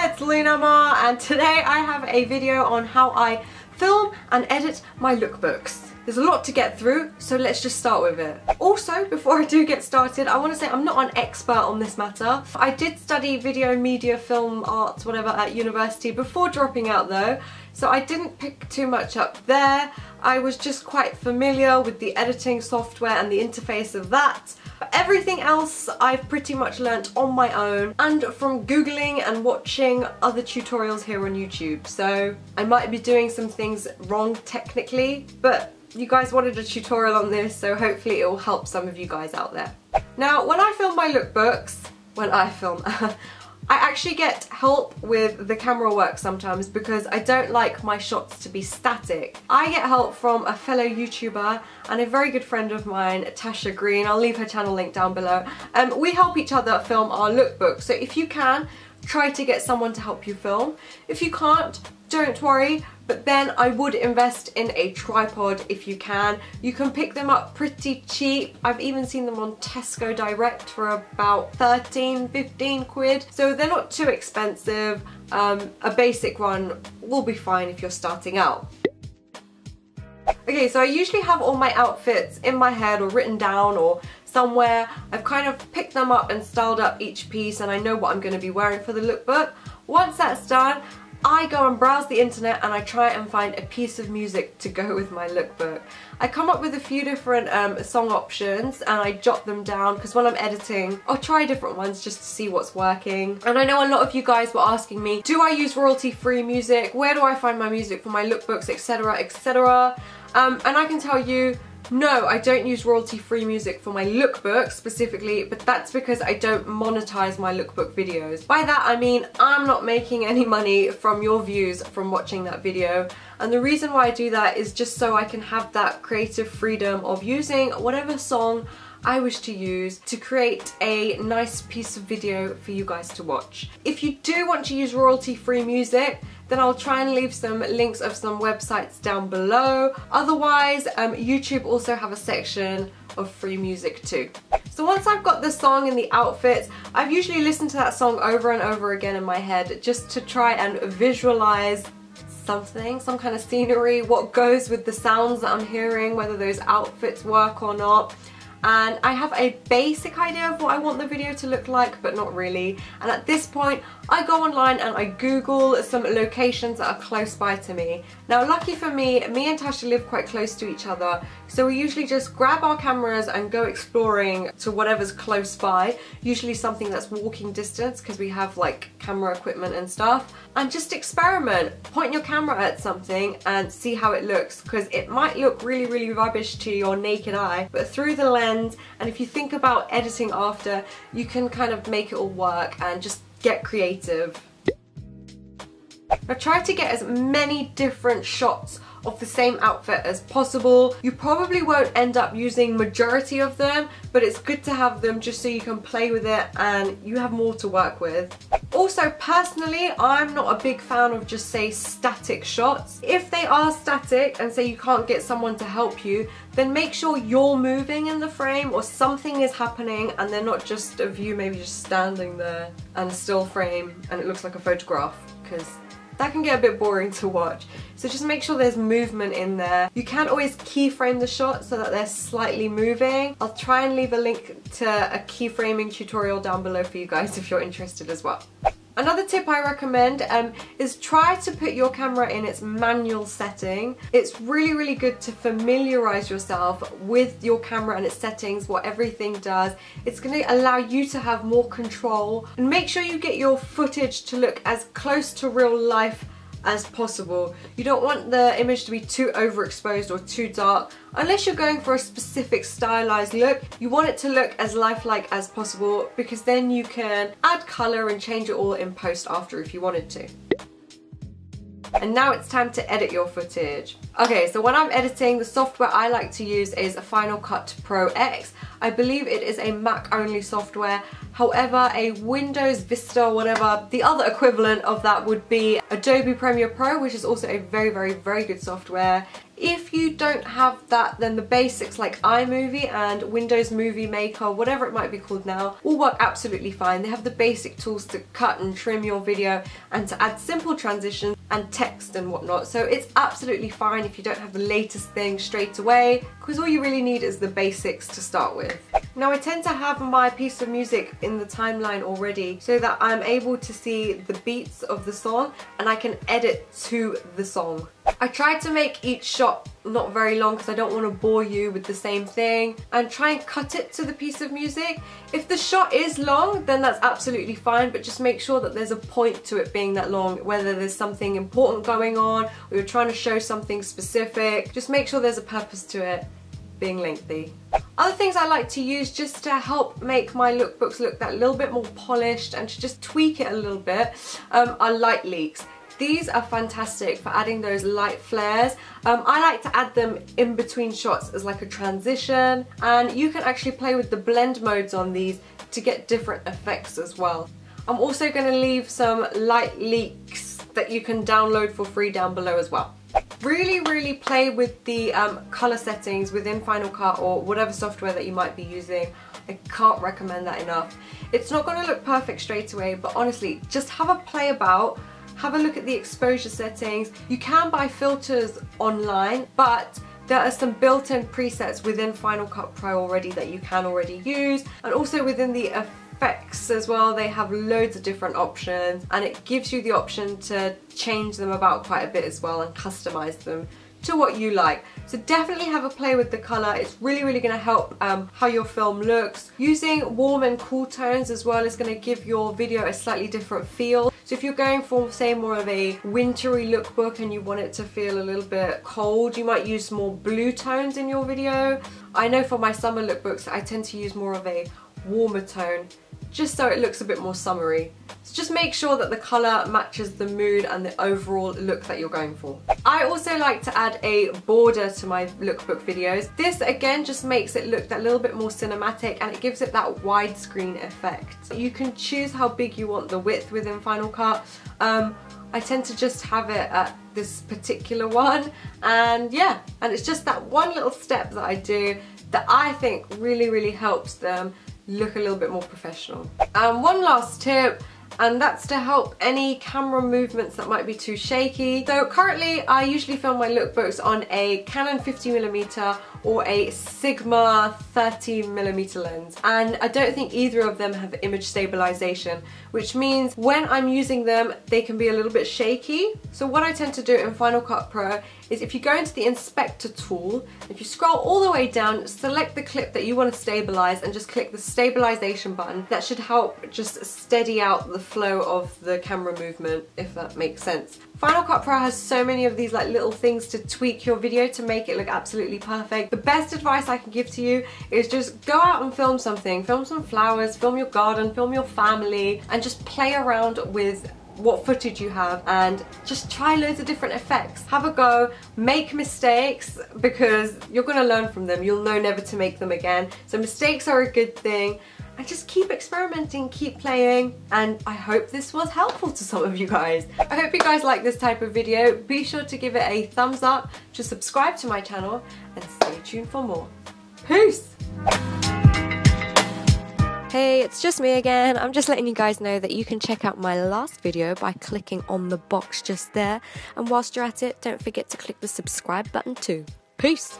itslinamar, and today I have a video on how I film and edit my lookbooks. There's a lot to get through, so let's just start with it. Also, before I do get started, I want to say I'm not an expert on this matter. I did study video, media, film, arts, whatever at university before dropping out though, so I didn't pick too much up there. I was just quite familiar with the editing software and the interface of that. But everything else I've pretty much learnt on my own and from googling and watching other tutorials here on YouTube. So I might be doing some things wrong technically, but you guys wanted a tutorial on this, so hopefully it will help some of you guys out there. Now, when I film my lookbooks, I actually get help with the camera work sometimes because I don't like my shots to be static. I get help from a fellow YouTuber and a very good friend of mine, Tasha Green. I'll leave her channel link down below. We help each other film our lookbooks, so if you can, try to get someone to help you film. If you can't, don't worry, but then I would invest in a tripod if you can. You can pick them up pretty cheap. I've even seen them on Tesco Direct for about 13, 15 quid. So they're not too expensive. A basic one will be fine if you're starting out. Okay, so I usually have all my outfits in my head or written down or somewhere. I've kind of picked them up and styled up each piece and I know what I'm going to be wearing for the lookbook. Once that's done, I go and browse the internet and I try and find a piece of music to go with my lookbook. I come up with a few different song options and I jot them down because when I'm editing, I'll try different ones just to see what's working. And I know a lot of you guys were asking me, do I use royalty-free music? Where do I find my music for my lookbooks, etc, etc. And I can tell you, no, I don't use royalty-free music for my lookbook specifically, but that's because I don't monetize my lookbook videos. By that I mean I'm not making any money from your views from watching that video, and the reason why I do that is just so I can have that creative freedom of using whatever song I wish to use to create a nice piece of video for you guys to watch. If you do want to use royalty-free music, then I'll try and leave some links of some websites down below. Otherwise, YouTube also have a section of free music too. So once I've got the song and the outfit, I've usually listened to that song over and over again in my head just to try and visualize something, some kind of scenery, what goes with the sounds that I'm hearing, whether those outfits work or not. And I have a basic idea of what I want the video to look like, but not really. And at this point, I go online and I Google some locations that are close by to me. Now, lucky for me and Tasha live quite close to each other, so we usually just grab our cameras and go exploring to whatever's close by, usually something that's walking distance because we have like camera equipment and stuff, and just experiment. Point your camera at something and see how it looks, because it might look really rubbish to your naked eye, but through the lens, and if you think about editing after, you can kind of make it all work and just get creative. Now try to get as many different shots of the same outfit as possible. You probably won't end up using majority of them, but it's good to have them just so you can play with it and you have more to work with. Also, personally, I'm not a big fan of just say static shots. If they are static and say you can't get someone to help you, then make sure you're moving in the frame or something is happening and they're not just of you maybe just standing there and a still frame and it looks like a photograph, because that can get a bit boring to watch. So just make sure there's movement in there. You can always keyframe the shot so that they're slightly moving. I'll try and leave a link to a keyframing tutorial down below for you guys if you're interested as well. Another tip I recommend is try to put your camera in its manual setting. It's really good to familiarize yourself with your camera and its settings, what everything does. It's going to allow you to have more control, and make sure you get your footage to look as close to real life as possible. You don't want the image to be too overexposed or too dark. Unless you're going for a specific stylized look, you want it to look as lifelike as possible, because then you can add color and change it all in post after if you wanted to. And now it's time to edit your footage. Okay, so when I'm editing, the software I like to use is Final Cut Pro X. I believe it is a Mac only software. However, a Windows Vista or whatever, the other equivalent of that would be Adobe Premiere Pro, which is also a very good software. If you don't have that, then the basics like iMovie and Windows Movie Maker, whatever it might be called now, will work absolutely fine. They have the basic tools to cut and trim your video and to add simple transitions and text and whatnot. So it's absolutely fine if you don't have the latest thing straight away, because all you really need is the basics to start with. Now I tend to have my piece of music in the timeline already so that I'm able to see the beats of the song and I can edit to the song. I try to make each shot not very long because I don't want to bore you with the same thing, and try and cut it to the piece of music. If the shot is long, then that's absolutely fine, but just make sure that there's a point to it being that long, whether there's something important going on or you're trying to show something specific. Just make sure there's a purpose to it being lengthy. Other things I like to use just to help make my lookbooks look that little bit more polished and to just tweak it a little bit are light leaks. These are fantastic for adding those light flares. I like to add them in between shots as like a transition, and you can actually play with the blend modes on these to get different effects as well. I'm also going to leave some light leaks that you can download for free down below as well. Really play with the color settings within Final Cut or whatever software that you might be using. I can't recommend that enough. It's not going to look perfect straight away, but honestly, just have a play about. Have a look at the exposure settings. You can buy filters online, but there are some built-in presets within Final Cut Pro already that you can already use, and also within the effects as well. They have loads of different options, and it gives you the option to change them about quite a bit as well and customize them to what you like. So definitely have a play with the color. It's really going to help how your film looks. Using warm and cool tones as well is going to give your video a slightly different feel. So if you're going for, say, more of a wintry lookbook and you want it to feel a little bit cold, you might use more blue tones in your video. I know for my summer lookbooks I tend to use more of a warmer tone, just so it looks a bit more summery. So just make sure that the colour matches the mood and the overall look that you're going for. I also like to add a border to my lookbook videos. This again just makes it look that little bit more cinematic, and it gives it that widescreen effect. You can choose how big you want the width within Final Cut. I tend to just have it at this particular one, and yeah, and it's just that one little step that I do that I think really helps them look a little bit more professional. One last tip, and that's to help any camera movements that might be too shaky. So currently I usually film my lookbooks on a Canon 50mm or a Sigma 30mm lens, and I don't think either of them have image stabilization, which means when I'm using them they can be a little bit shaky. So what I tend to do in Final Cut Pro is, if you go into the inspector tool, if you scroll all the way down, select the clip that you want to stabilize and just click the stabilization button. That should help just steady out the flow of the camera movement, if that makes sense. Final Cut Pro has so many of these like little things to tweak your video to make it look absolutely perfect. The best advice I can give to you is just go out and film something. Film some flowers, film your garden, film your family, and just play around with what footage you have and just try loads of different effects. Have a go, make mistakes, because you're gonna learn from them. You'll know never to make them again. So mistakes are a good thing, and just keep experimenting, keep playing, and I hope this was helpful to some of you guys. I hope you guys like this type of video. Be sure to give it a thumbs up, to subscribe to my channel, and stay tuned for more. Peace! Hey, it's just me again. I'm just letting you guys know that you can check out my last video by clicking on the box just there. And whilst you're at it, don't forget to click the subscribe button too. Peace!